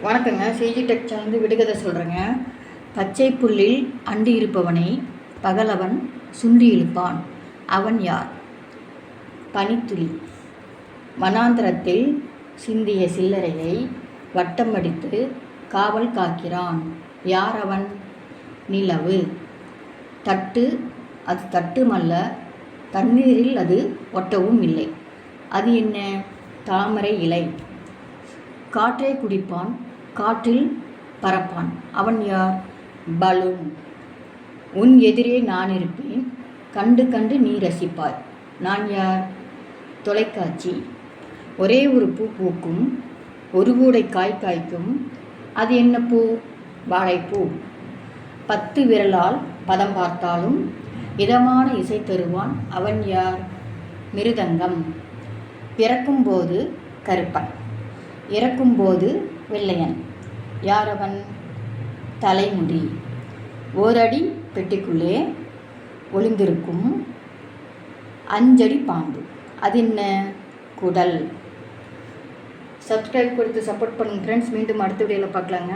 வணக்கங்க. CG tech channel விடுகதை சொல்கிறேங்க. பச்சை புல்லில் அண்டி இருப்பவனை பகலவன் சுண்டி இழுப்பான். அவன் யார்? பனித்துளி. வனாந்தரத்தில் சிந்திய சில்லறையை வட்டம் அடித்து காவல் காக்கிறான். யார் அவன்? நிலவு. தட்டு. அது தட்டுமல்ல, தண்ணீரில் அது ஒட்டவும் இல்லை. அது என்ன? தாமரை இலை. காற்றை குடிப்பான், காற்றில் பறப்பான். அவன் யார்? பலூன். உன் எதிரே நான் இருப்பேன், கண்டு கண்டு நீ ரசிப்பாய். நான் யார்? தொலைக்காட்சி. ஒரே ஒரு பூ பூக்கும், ஒரு கூடை காய் காய்க்கும். அது என்ன பூ? வாழைப்பூ. 10 விரலால் பதம் பார்த்தாலும் இதமான இசை தருவான். அவன் யார்? மிருதங்கம். பிறக்கும்போது கருப்பன், இறக்கும்போது வெள்ளையன். யார் அவன்? தலைமுடி. ஓரடி பெட்டிக்குள்ளே ஒளிந்திருக்கும் 5 அடி பாம்பு. அது என்ன? குடல். சப்ஸ்கிரைப் கொடுத்து சப்போர்ட் பண்ணுங்கள் ஃப்ரெண்ட்ஸ். மீண்டும் அடுத்த வீடியோவில் பார்க்கலாங்க.